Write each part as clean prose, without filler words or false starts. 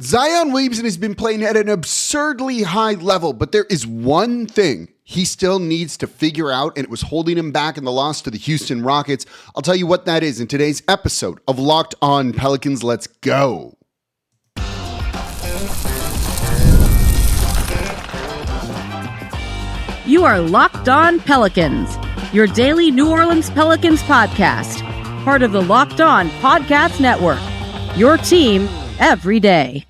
Zion Williamson has been playing at an absurdly high level, but there is one thing he still needs to figure out, and it was holding him back in the loss to the Houston Rockets. I'll tell you what that is in today's episode of Locked On Pelicans. Let's go. You are Locked On Pelicans, your daily New Orleans Pelicans podcast, part of the Locked On Podcast Network, your team every day.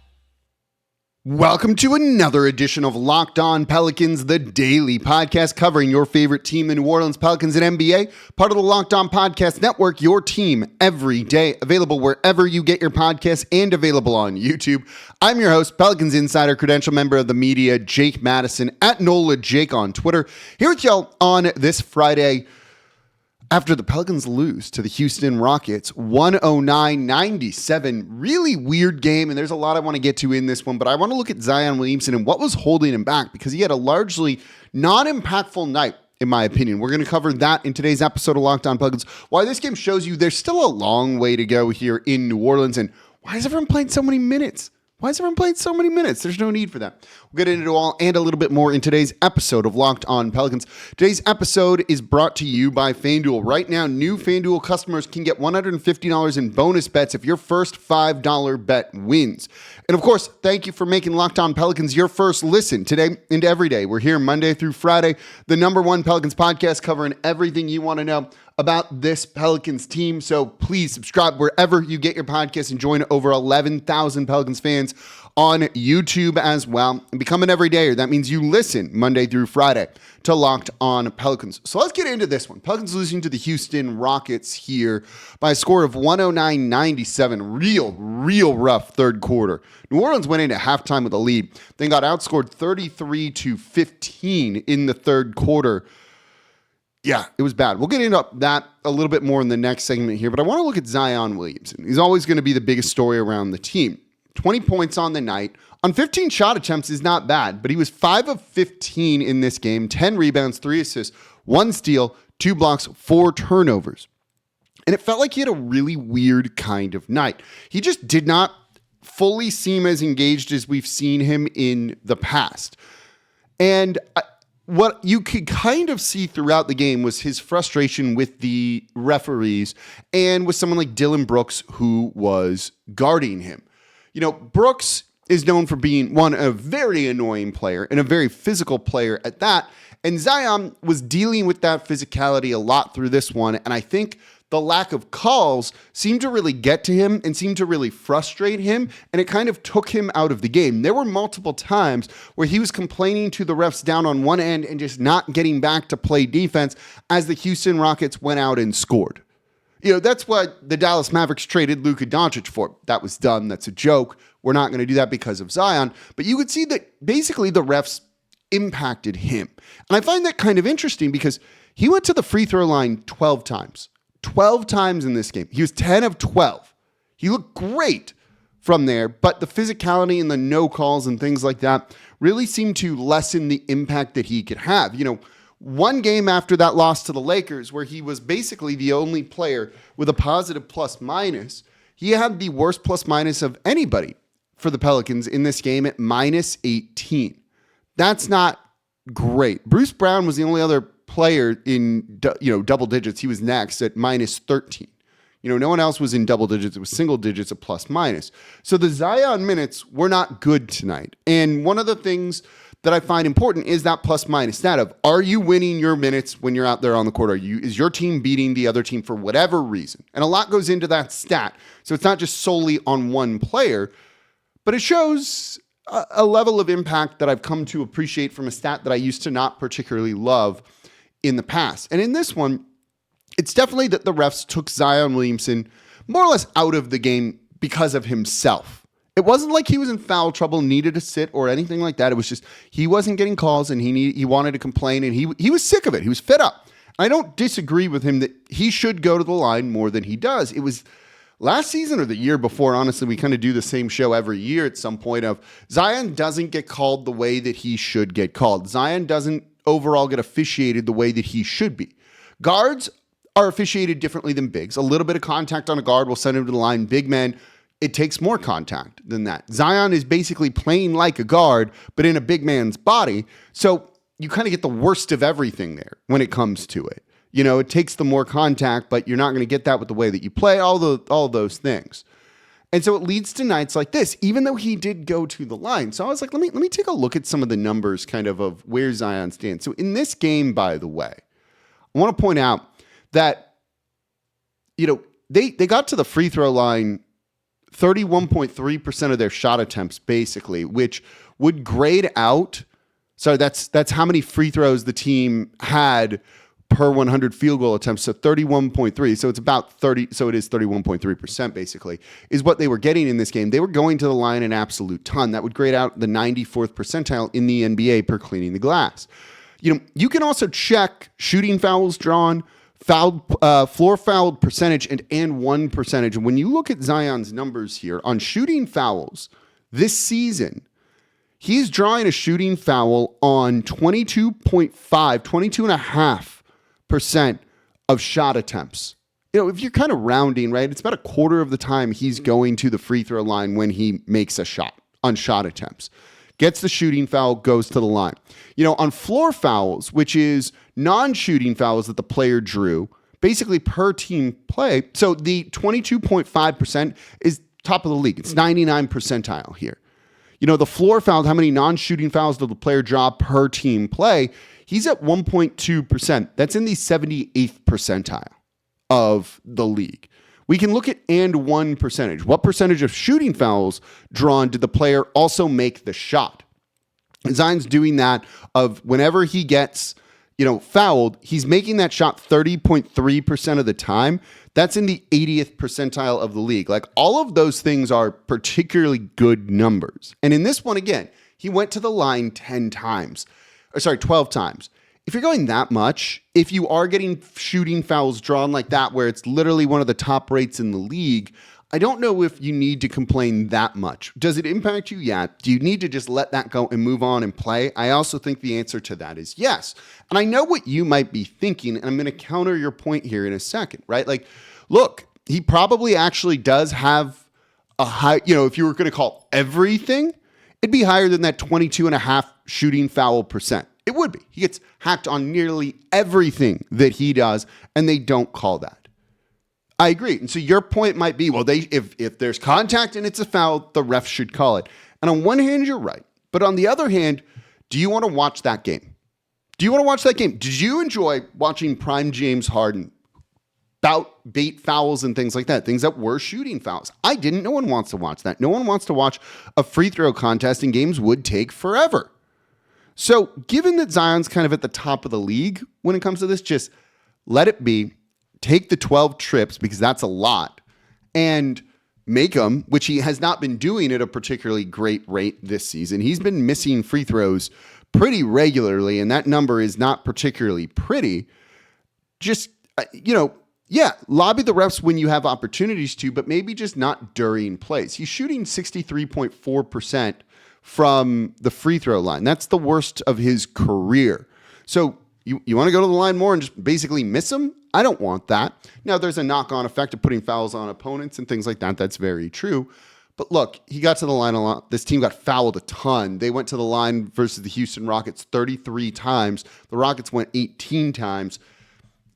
Welcome to another edition of Locked On Pelicans, the daily podcast covering your favorite team, the New Orleans Pelicans and NBA, part of the Locked On Podcast Network, your team every day, available wherever you get your podcasts and available on YouTube. I'm your host, Pelicans Insider, credential member of the media, Jake Madison, at NOLA Jake on Twitter, here with y'all on this Friday after the Pelicans lose to the Houston Rockets, 109-97. Really weird game, and there's a lot I want to get to in this one, but I want to look at Zion Williamson and what was holding him back, because he had a largely non-impactful night, in my opinion. We're going to cover that in today's episode of Locked On Pelicans. Why this game shows you there's still a long way to go here in New Orleans, and why is everyone playing so many minutes? There's no need for that. We'll get into it all and a little bit more in today's episode of Locked On Pelicans. Today's episode is brought to you by FanDuel. Right now, new FanDuel customers can get $150 in bonus bets if your first $5 bet wins. And of course, thank you for making Locked On Pelicans your first listen today and every day. We're here Monday through Friday, the number one Pelicans podcast covering everything you want to know about this Pelicans team. So please subscribe wherever you get your podcasts and join over 11,000 Pelicans fans on YouTube as well. And become an everydayer. That means you listen Monday through Friday to Locked On Pelicans. So let's get into this one. Pelicans losing to the Houston Rockets here by a score of 109-97. Real rough third quarter. New Orleans went into halftime with a lead, then got outscored 33-15 in the third quarter. Yeah, it was bad. We'll get into that a little bit more in the next segment here, but I want to look at Zion Williamson. He's always going to be the biggest story around the team. 20 points on the night. On 15 shot attempts is not bad, but he was 5 of 15 in this game, 10 rebounds, 3 assists, 1 steal, 2 blocks, 4 turnovers. And it felt like he had a really weird kind of night. He just did not fully seem as engaged as we've seen him in the past. And what you could kind of see throughout the game was his frustration with the referees and with someone like Dylan Brooks, who was guarding him. You know, Brooks is known for being a very annoying player and a very physical player at that. And Zion was dealing with that physicality a lot through this one. And I think the lack of calls seemed to really get to him and seemed to really frustrate him, and it kind of took him out of the game. There were multiple times where he was complaining to the refs down on one end and just not getting back to play defense as the Houston Rockets went out and scored. You know, that's what the Dallas Mavericks traded Luka Doncic for. That was done. That's a joke. We're not going to do that because of Zion. But you could see that basically the refs impacted him. And I find that kind of interesting because he went to the free throw line 12 times. 12 times in this game. He was 10 of 12. He looked great from there, but the physicality and the no calls and things like that really seemed to lessen the impact that he could have. You know, one game after that loss to the Lakers, where he was basically the only player with a positive plus minus, he had the worst plus minus of anybody for the Pelicans in this game at minus 18. That's not great. Bruce Brown was the only other player in double digits. He was next at minus 13. No one else was in double digits. It was single digits of plus minus. So the Zion minutes were not good tonight. And one of the things that I find important is that plus minus stat of, are you winning your minutes when you're out there on the court? Is your team beating the other team for whatever reason? And a lot goes into that stat. So it's not just solely on one player, but it shows a level of impact that I've come to appreciate from a stat that I used to not particularly love in the past. And in this one, it's definitely that the refs took Zion Williamson more or less out of the game because of himself. It wasn't like he was in foul trouble, needed to sit or anything like that. It was just he wasn't getting calls and he wanted to complain, and he was sick of it. He was fed up. I don't disagree with him that he should go to the line more than he does. It was last season or the year before, honestly, we kind of do the same show every year at some point of Zion doesn't get called the way that he should get called. Zion doesn't overall get officiated the way that he should be. Guards are officiated differently than bigs. A little bit of contact on a guard will send him to the line. Big men it takes more contact than that. Zion is basically playing like a guard, but in a big man's body. So you kind of get the worst of everything there when it comes to it. It takes the more contact, but you're not going to get that with the way that you play, all those things. And so it leads to nights like this, even though he did go to the line. So I was like, let me take a look at some of the numbers kind of where Zion stands. So in this game, by the way, I want to point out that, they got to the free throw line 31.3% of their shot attempts, basically, which would grade out. So that's how many free throws the team had per 100 field goal attempts. So 31.3. So it's about 30. So it is 31.3% basically is what they were getting in this game. They were going to the line an absolute ton. That would grade out the 94th percentile in the NBA per cleaning the glass. You can also check shooting fouls drawn, floor fouled percentage and one percentage. And when you look at Zion's numbers here on shooting fouls this season, he's drawing a shooting foul on 22.5% of shot attempts. If you're kind of rounding, right, it's about a quarter of the time he's going to the free throw line when he makes a shot on shot attempts. Gets the shooting foul, goes to the line. On floor fouls, which is non-shooting fouls that the player drew, basically per team play. So the 22.5% is top of the league. It's 99th percentile here. The floor fouls, how many non-shooting fouls did the player draw per team play? He's at 1.2%. That's in the 78th percentile of the league. We can look at and one percentage. What percentage of shooting fouls drawn did the player also make the shot? Zion's doing that of whenever he gets, fouled, he's making that shot 30.3% of the time. That's in the 80th percentile of the league. Like all of those things are particularly good numbers. And in this one, again, he went to the line 12 times. If you're going that much, if you are getting shooting fouls drawn like that, where it's literally one of the top rates in the league, I don't know if you need to complain that much. Does it impact you? Yeah. Do you need to just let that go and move on and play? I also think the answer to that is yes. And I know what you might be thinking, and I'm going to counter your point here in a second, right? Like, look, he probably actually does have a high, if you were going to call everything, it'd be higher than that 22.5 shooting foul percent. It would be. He gets hacked on nearly everything that he does, and they don't call that. I agree. And so your point might be, well, if there's contact and it's a foul, the ref should call it. And on one hand, you're right. But on the other hand, do you want to watch that game? Did you enjoy watching prime James Harden bait fouls and things like that, things that were shooting fouls? I didn't. No one wants to watch that. No one wants to watch a free throw contest, and games would take forever. So given that Zion's kind of at the top of the league when it comes to this, just let it be. Take the 12 trips, because that's a lot, and make them, which he has not been doing at a particularly great rate this season. He's been missing free throws pretty regularly, and that number is not particularly pretty. Just, lobby the refs when you have opportunities to, but maybe just not during plays. He's shooting 63.4% from the free throw line. That's the worst of his career. So you want to go to the line more and just basically miss him? I don't want that. Now, there's a knock-on effect of putting fouls on opponents and things like that. That's very true. But look, he got to the line a lot. This team got fouled a ton. They went to the line versus the Houston Rockets 33 times. The Rockets went 18 times.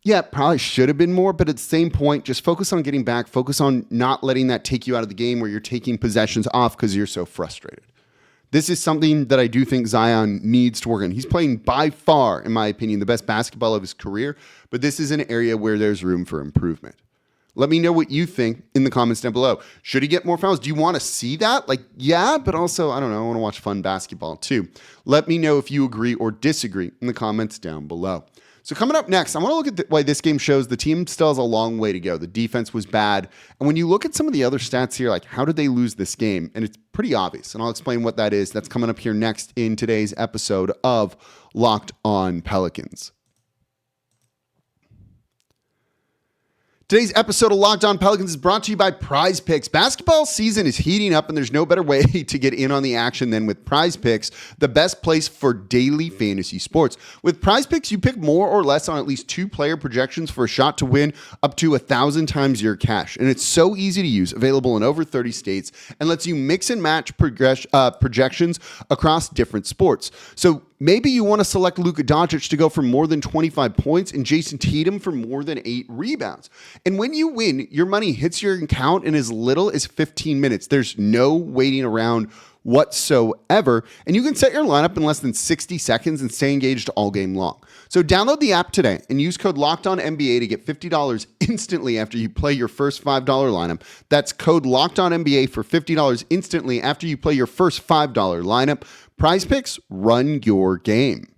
Yeah, probably should have been more, but at the same point, just focus on getting back. Focus on not letting that take you out of the game where you're taking possessions off because you're so frustrated. This is something that I do think Zion needs to work on. He's playing by far, in my opinion, the best basketball of his career, but this is an area where there's room for improvement. Let me know what you think in the comments down below. Should he get more fouls? Do you want to see that? Yeah, but also, I don't know, I want to watch fun basketball too. Let me know if you agree or disagree in the comments down below. So coming up next, I want to look at why this game shows the team still has a long way to go. The defense was bad. And when you look at some of the other stats here, like how did they lose this game? And it's pretty obvious. And I'll explain what that is. That's coming up here next in today's episode of Locked On Pelicans. Today's episode of Locked On Pelicans is brought to you by Prize Picks. Basketball season is heating up, and there's no better way to get in on the action than with Prize Picks, the best place for daily fantasy sports. With Prize Picks, you pick more or less on at least 2 player projections for a shot to win up to 1,000 times your cash. And it's so easy to use, available in over 30 states, and lets you mix and match projections across different sports. So maybe you want to select Luka Doncic to go for more than 25 points and Jason Tatum for more than 8 rebounds. And when you win, your money hits your account in as little as 15 minutes. There's no waiting around whatsoever. And you can set your lineup in less than 60 seconds and stay engaged all game long. So download the app today and use code LOCKEDONNBA to get $50 instantly after you play your first $5 lineup. That's code LOCKEDONNBA for $50 instantly after you play your first $5 lineup. Prize Picks, run your game.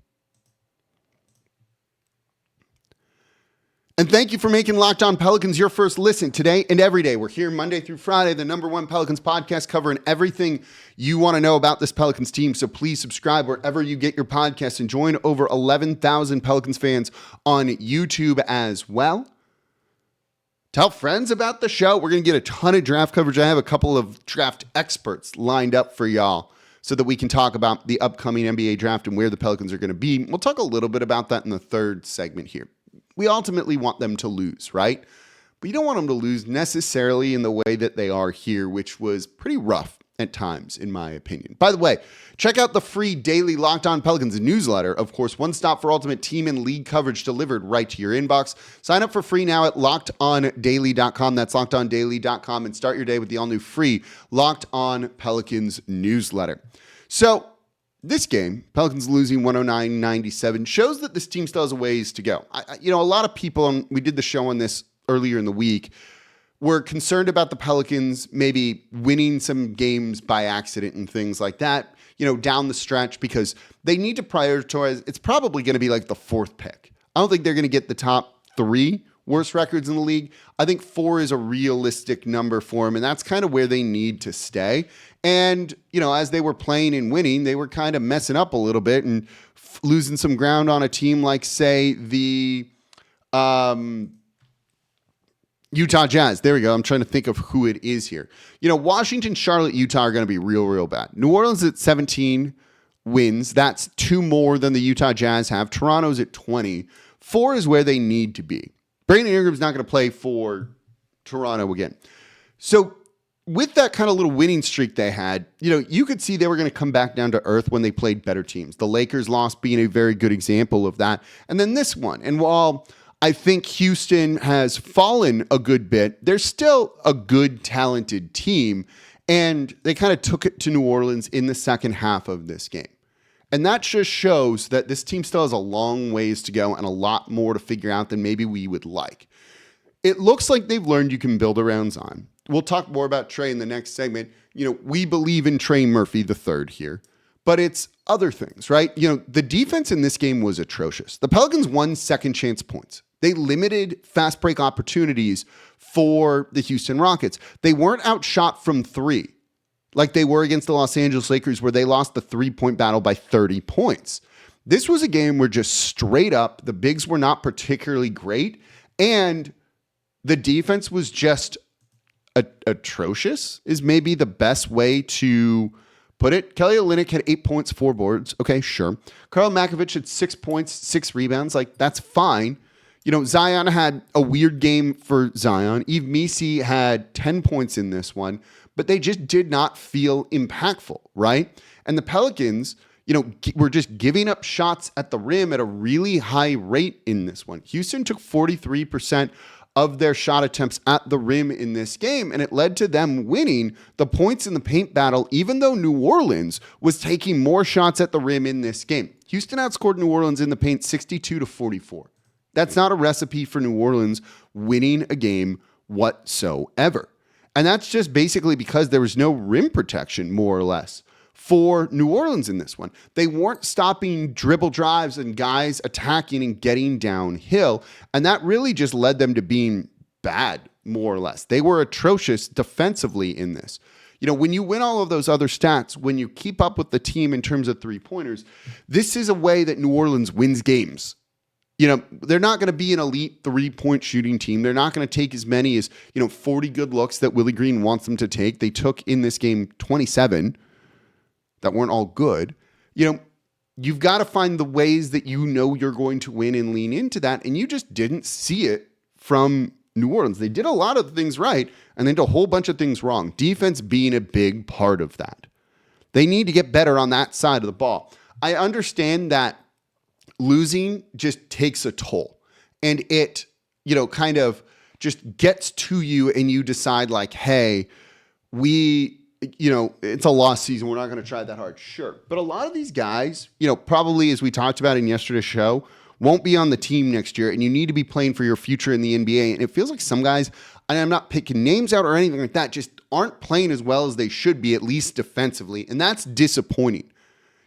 And thank you for making Locked On Pelicans your first listen today and every day. We're here Monday through Friday, the #1 Pelicans podcast, covering everything you want to know about this Pelicans team. So please subscribe wherever you get your podcasts and join over 11,000 Pelicans fans on YouTube as well. Tell friends about the show. We're going to get a ton of draft coverage. I have a couple of draft experts lined up for y'all so that we can talk about the upcoming NBA draft and where the Pelicans are going to be. We'll talk a little bit about that in the third segment here. We ultimately want them to lose, right? But you don't want them to lose necessarily in the way that they are here, which was pretty rough at times, in my opinion. By the way, check out the free daily Locked On Pelicans newsletter. Of course, one stop for ultimate team and league coverage delivered right to your inbox. Sign up for free now at LockedOnDaily.com. That's LockedOnDaily.com, and start your day with the all-new free Locked On Pelicans newsletter. So, this game, Pelicans losing 109-97, shows that this team still has a ways to go. A lot of people, and we did the show on this earlier in the week, were concerned about the Pelicans maybe winning some games by accident and things like that, down the stretch, because they need to prioritize. It's probably going to be like the 4th pick. I don't think they're going to get the top 3 worst records in the league. I think 4 is a realistic number for them, and that's kind of where they need to stay. And, as they were playing and winning, they were kind of messing up a little bit and losing some ground on a team like, say, the Utah Jazz. There we go. I'm trying to think of who it is here. Washington, Charlotte, Utah are going to be real, real bad. New Orleans at 17 wins. That's 2 more than the Utah Jazz have. Toronto's at 20. 4 is where they need to be. Brandon Ingram's not going to play for Toronto again. So with that kind of little winning streak they had, you could see they were going to come back down to earth when they played better teams. The Lakers loss being a very good example of that. And then this one. And while I think Houston has fallen a good bit, they're still a good, talented team. And they kind of took it to New Orleans in the second half of this game. And that just shows that this team still has a long ways to go and a lot more to figure out than maybe we would like. It looks like they've learned you can build around Zion. We'll talk more about Trey in the next segment. We believe in Trey Murphy III here, but it's other things, right? The defense in this game was atrocious. The Pelicans won second chance points. They limited fast break opportunities for the Houston Rockets. They weren't outshot from 3 like they were against the Los Angeles Lakers, where they lost the 3-point battle by 30 points. This was a game where just straight up, the bigs were not particularly great, and the defense was just atrocious, is maybe the best way to put it. Kelly Olynyk had 8 points, 4 boards. Okay, sure. Karl Makovich had 6 points, 6 rebounds. That's fine. Zion had a weird game for Zion. Yves Missi had 10 points in this one, but they just did not feel impactful, right? And the Pelicans, were just giving up shots at the rim at a really high rate in this one. Houston took 43% of their shot attempts at the rim in this game, and it led to them winning the points in the paint battle, even though New Orleans was taking more shots at the rim in this game. Houston outscored New Orleans in the paint 62-44. That's not a recipe for New Orleans winning a game whatsoever. And that's just basically because there was no rim protection, more or less, for New Orleans in this one. They weren't stopping dribble drives and guys attacking and getting downhill. And that really just led them to being bad, more or less. They were atrocious defensively in this. When you win all of those other stats, when you keep up with the team in terms of 3-pointers, this is a way that New Orleans wins games. They're not going to be an elite 3-point shooting team. They're not going to take as many as, 40 good looks that Willie Green wants them to take. They took in this game 27 that weren't all good. You've got to find the ways that you're going to win and lean into that. And you just didn't see it from New Orleans. They did a lot of things right and then did a whole bunch of things wrong. Defense being a big part of that. They need to get better on that side of the ball. I understand that losing just takes a toll and it, kind of just gets to you and you decide like, hey, it's a lost season. We're not going to try that hard. Sure. But a lot of these guys, probably as we talked about in yesterday's show, won't be on the team next year, and you need to be playing for your future in the NBA. And it feels like some guys, and I'm not picking names out or anything like that, just aren't playing as well as they should be, at least defensively. And that's disappointing.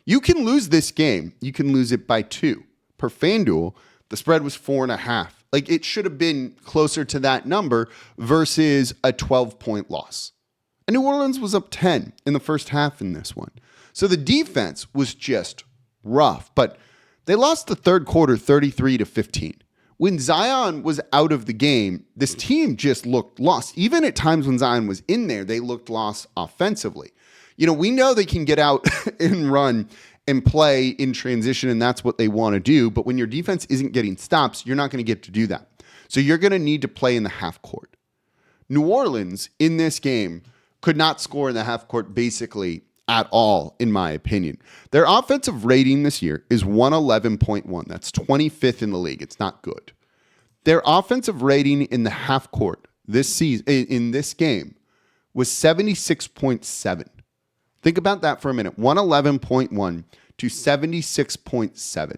You can lose this game. You can lose it by 2. Per FanDuel, the spread was 4.5. Like, it should have been closer to that number versus a 12-point loss. And New Orleans was up 10 in the first half in this one. So the defense was just rough. But they lost the third quarter 33-15. When Zion was out of the game, this team just looked lost. Even at times when Zion was in there, they looked lost offensively. We know they can get out and run and play in transition, and that's what they want to do. But when your defense isn't getting stops, you're not going to get to do that. So you're going to need to play in the half court. New Orleans, in this game, could not score in the half court basically at all, in my opinion. Their offensive rating this year is 111.1. That's 25th in the league. It's not good. Their offensive rating in the half court this season, in this game, was 76.7. Think about that for a minute. 111.1 to 76.7.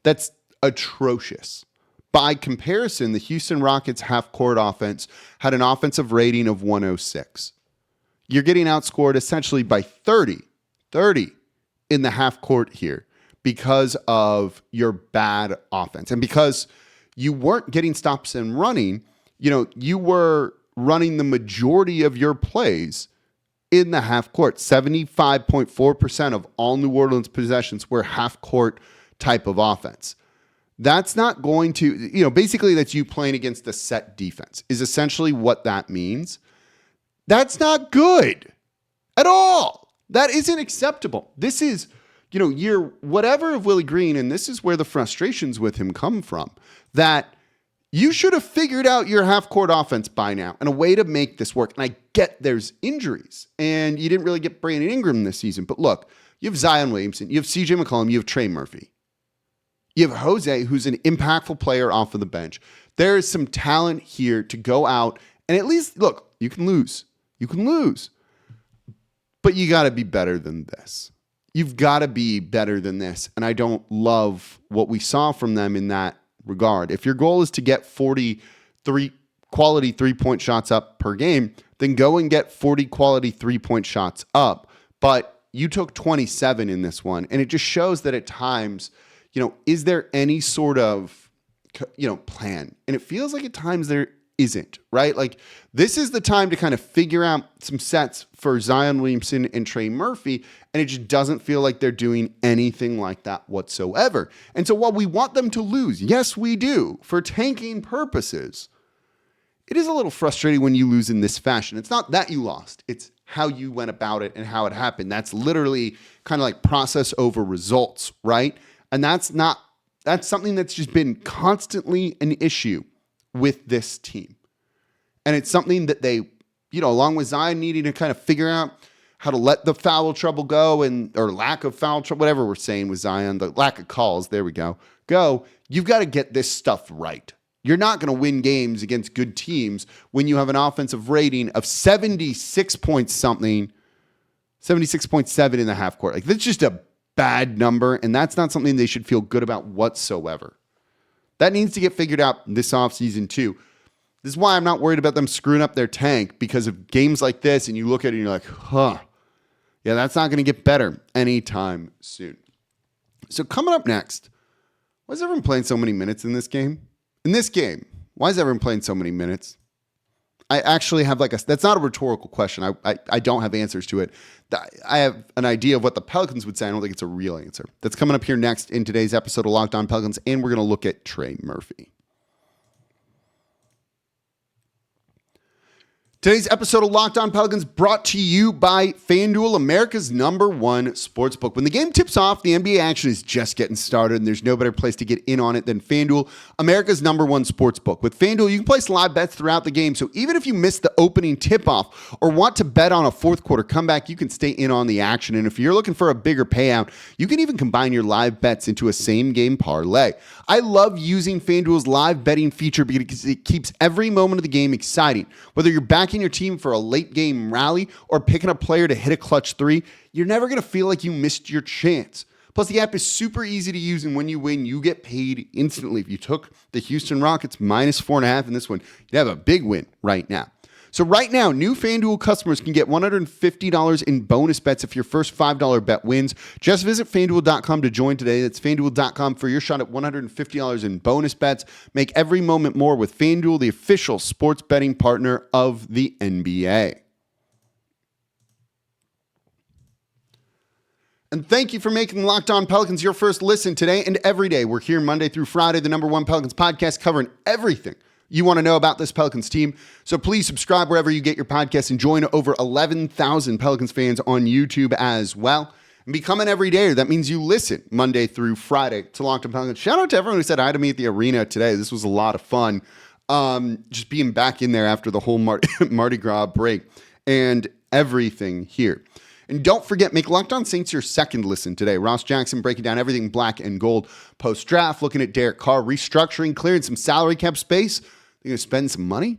That's atrocious. By comparison, the Houston Rockets half-court offense had an offensive rating of 106. You're getting outscored essentially by 30 in the half court here because of your bad offense. And because you weren't getting stops and running, you were running the majority of your plays in the half court. 75.4% of all New Orleans possessions were half court type of offense. That's not going to, basically that's you playing against a set defense is essentially what that means. That's not good at all. That isn't acceptable. This is, year whatever of Willie Green, and this is where the frustrations with him come from, that you should have figured out your half-court offense by now and a way to make this work. And I get there's injuries, and you didn't really get Brandon Ingram this season. But look, you have Zion Williamson, you have CJ McCollum, you have Trey Murphy. You have Jose, who's an impactful player off of the bench. There is some talent here to go out and at least, look, you can lose. You can lose. But you got to be better than this. You've got to be better than this. And I don't love what we saw from them in that regard. If your goal is to get 43 quality 3-point shots up per game, then go and get 40 quality 3-point shots up. But you took 27 in this one. And it just shows that at times, is there any sort of, plan? And it feels like at times there isn't, right? Like this is the time to kind of figure out some sets for Zion Williamson and Trey Murphy, and it just doesn't feel like they're doing anything like that whatsoever. And so while we want them to lose, yes, we do, for tanking purposes, it is a little frustrating when you lose in this fashion. It's not that you lost, it's how you went about it and how it happened. That's literally kind of like process over results, right? And that's something that's just been constantly an issue with this team. And it's something that they, along with Zion needing to kind of figure out how to let the foul trouble go or lack of foul trouble, whatever we're saying with Zion, the lack of calls, there we go, you've got to get this stuff right. You're not going to win games against good teams when you have an offensive rating of 76 point something, 76.7 in the half court. Like that's just a bad number, and that's not something they should feel good about whatsoever. That needs to get figured out this offseason too. This is why I'm not worried about them screwing up their tank because of games like this, and you look at it and you're like, yeah, that's not going to get better anytime soon. So coming up next, why is everyone playing so many minutes in this game? Why is everyone playing so many minutes? I actually have that's not a rhetorical question. I don't have answers to it. I have an idea of what the Pelicans would say. I don't think it's a real answer. That's coming up here next in today's episode of Locked On Pelicans, and we're going to look at Trey Murphy. Today's episode of Locked On Pelicans brought to you by FanDuel, America's #1 sportsbook. When the game tips off, the NBA action is just getting started, and there's no better place to get in on it than FanDuel, America's #1 sportsbook. With FanDuel, you can place live bets throughout the game, so even if you miss the opening tip-off or want to bet on a fourth quarter comeback, you can stay in on the action. And if you're looking for a bigger payout, you can even combine your live bets into a same-game parlay. I love using FanDuel's live betting feature because it keeps every moment of the game exciting. Whether you're backing your team for a late game rally or picking a player to hit a clutch three, you're never going to feel like you missed your chance. Plus, the app is super easy to use, and when you win, you get paid instantly. If you took the Houston Rockets -4.5 in this one, you'd have a big win right now. So right now, new FanDuel customers can get $150 in bonus bets if your first $5 bet wins. Just visit FanDuel.com to join today. That's FanDuel.com for your shot at $150 in bonus bets. Make every moment more with FanDuel, the official sports betting partner of the NBA. And thank you for making Locked On Pelicans your first listen today and every day. We're here Monday through Friday, the #1 Pelicans podcast, covering everything you want to know about this Pelicans team. So please subscribe wherever you get your podcasts and join over 11,000 Pelicans fans on YouTube as well. And become an everydayer. That means you listen Monday through Friday to Locked On Pelicans. Shout out to everyone who said hi to me at the arena today. This was a lot of fun. Just being back in there after the whole Mardi Gras break and everything here. And don't forget, make Locked On Saints your second listen today. Ross Jackson breaking down everything black and gold post-draft, looking at Derek Carr, restructuring, clearing some salary cap space. They're going to spend some money.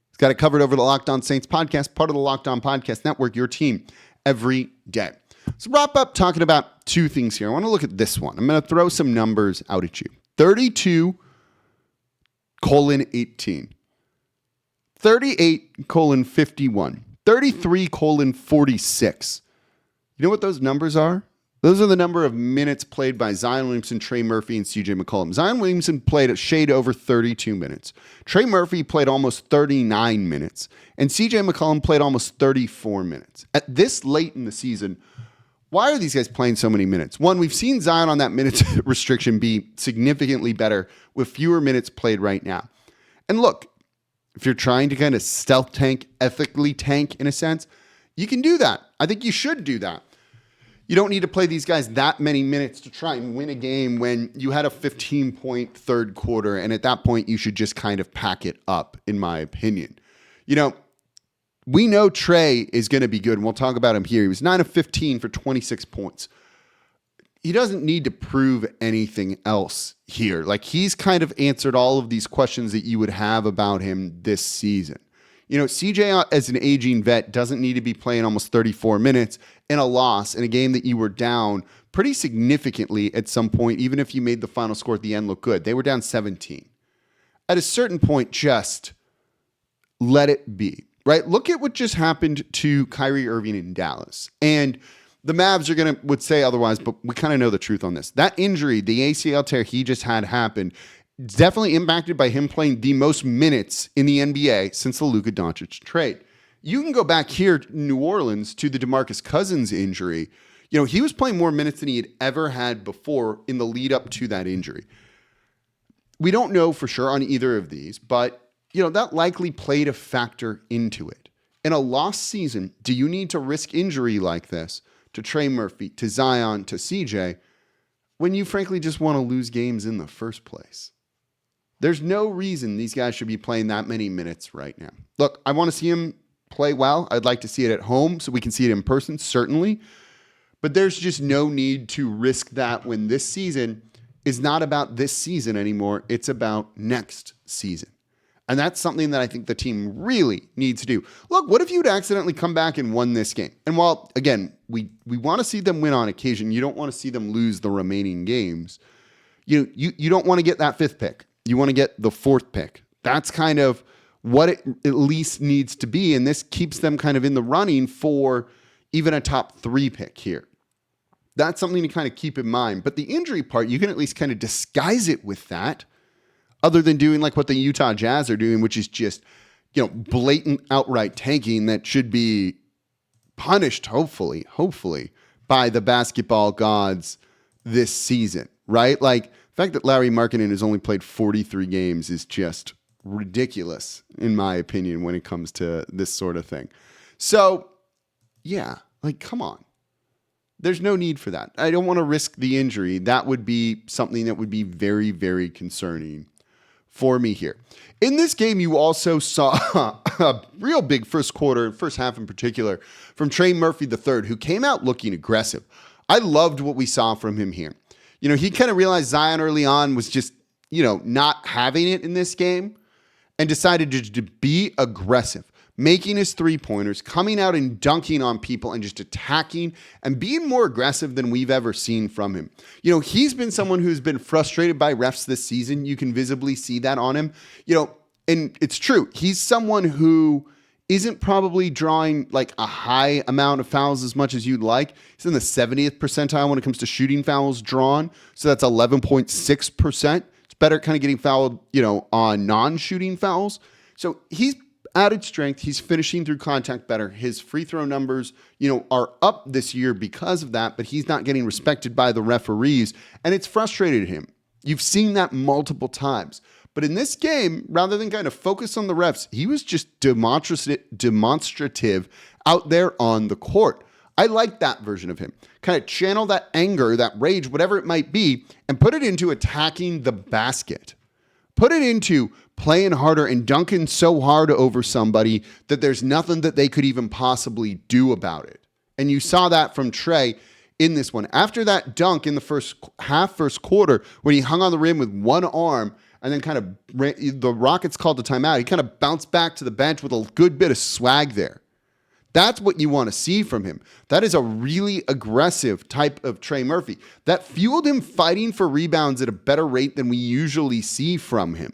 He's got it covered over the Locked On Saints podcast, part of the Locked On Podcast Network, your team every day. So wrap up talking about two things here. I want to look at this one. I'm going to throw some numbers out at you. 32:18. 38:51. 33:46. You know what those numbers are? Those are the number of minutes played by Zion Williamson, Trey Murphy, and CJ McCollum. Zion Williamson played a shade over 32 minutes. Trey Murphy played almost 39 minutes. And CJ McCollum played almost 34 minutes. At this late in the season, why are these guys playing so many minutes? One, we've seen Zion on that minutes restriction be significantly better with fewer minutes played right now. And look, if you're trying to kind of stealth tank, ethically tank in a sense, you can do that. I think you should do that. You don't need to play these guys that many minutes to try and win a game when you had a 15-point third quarter, and at that point, you should just kind of pack it up, in my opinion. You know, we know Trey is going to be good, and we'll talk about him here. He was 9 of 15 for 26 points. He doesn't need to prove anything else here. Like, he's kind of answered all of these questions that you would have about him this season. You know, CJ, as an aging vet, doesn't need to be playing almost 34 minutes in a loss in a game that you were down pretty significantly at some point, even if you made the final score at the end look good. They were down 17. At a certain point, just let it be, right? Look at what just happened to Kyrie Irving in Dallas. And the Mavs would say otherwise, but we kind of know the truth on this. That injury, the ACL tear he just had happen, definitely impacted by him playing the most minutes in the NBA since the Luka Doncic trade. You can go back here to New Orleans to the DeMarcus Cousins injury. You know, he was playing more minutes than he had ever had before in the lead up to that injury. We don't know for sure on either of these, but, you know, that likely played a factor into it. In a lost season, do you need to risk injury like this to Trey Murphy, to Zion, to CJ, when you frankly just want to lose games in the first place? There's no reason these guys should be playing that many minutes right now. Look, I want to see him play well. I'd like to see it at home so we can see it in person, certainly. But there's just no need to risk that when this season is not about this season anymore. It's about next season. And that's something that I think the team really needs to do. Look, what if you'd accidentally come back and won this game? And while, again, we want to see them win on occasion, you don't want to see them lose the remaining games. You don't want to get that fifth pick. You want to get the fourth pick. That's kind of what it at least needs to be. And this keeps them kind of in the running for even a top 3 pick here. That's something to kind of keep in mind. But the injury part, you can at least kind of disguise it with that, other than doing like what the Utah Jazz are doing, which is just blatant outright tanking that should be punished, hopefully, by the basketball gods this season, right? Like, the fact that Larry Markkinen has only played 43 games is just ridiculous, in my opinion, when it comes to this sort of thing. So, yeah, like, come on. There's no need for that. I don't want to risk the injury. That would be something that would be very, very concerning for me here. In this game, you also saw a real big first half in particular, from Trey Murphy III, who came out looking aggressive. I loved what we saw from him here. He kind of realized Zion early on was just, not having it in this game and decided to be aggressive, making his three-pointers, coming out and dunking on people and just attacking and being more aggressive than we've ever seen from him. He's been someone who's been frustrated by refs this season. You can visibly see that on him. And it's true. He's someone who isn't probably drawing like a high amount of fouls as much as you'd like. He's in the 70th percentile when it comes to shooting fouls drawn. So that's 11.6%. It's better kind of getting fouled, on non-shooting fouls. So he's added strength. He's finishing through contact better. His free throw numbers, are up this year because of that, but he's not getting respected by the referees, and it's frustrated him. You've seen that multiple times. But in this game, rather than kind of focus on the refs, he was just demonstrative out there on the court. I like that version of him. Kind of channel that anger, that rage, whatever it might be, and put it into attacking the basket. Put it into playing harder and dunking so hard over somebody that there's nothing that they could even possibly do about it. And you saw that from Trey in this one. After that dunk in the first quarter, when he hung on the rim with one arm and then kind of the Rockets called the timeout, he kind of bounced back to the bench with a good bit of swag there. That's what you want to see from him. That is a really aggressive type of Trey Murphy. That fueled him fighting for rebounds at a better rate than we usually see from him.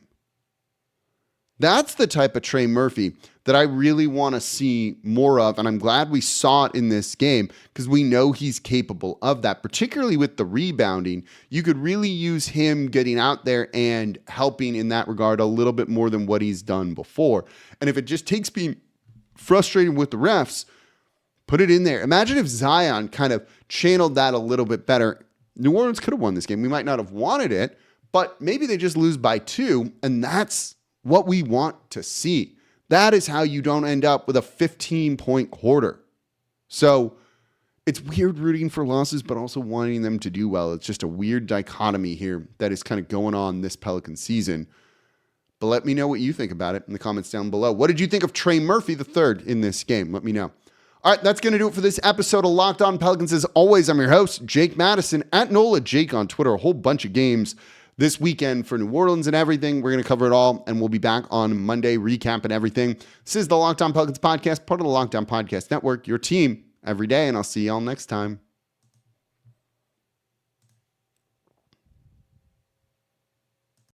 That's the type of Trey Murphy that I really want to see more of, and I'm glad we saw it in this game because we know he's capable of that, particularly with the rebounding. You could really use him getting out there and helping in that regard a little bit more than what he's done before. And if it just takes being frustrated with the refs, put it in there. Imagine if Zion kind of channeled that a little bit better. New Orleans could have won this game. We might not have wanted it, but maybe they just lose by 2, and that's what we want to see. That is how you don't end up with a 15-point quarter. So it's weird rooting for losses, but also wanting them to do well. It's just a weird dichotomy here that is kind of going on this Pelican season. But let me know what you think about it in the comments down below. What did you think of Trey Murphy III in this game? Let me know. All right, that's going to do it for this episode of Locked On Pelicans. As always, I'm your host, Jake Madison, at NOLA Jake on Twitter. A whole bunch of games this weekend for New Orleans and everything. We're going to cover it all, and we'll be back on Monday recapping everything. This is the Locked On Pelicans podcast, part of the Locked On Podcast Network, your team every day, and I'll see y'all next time.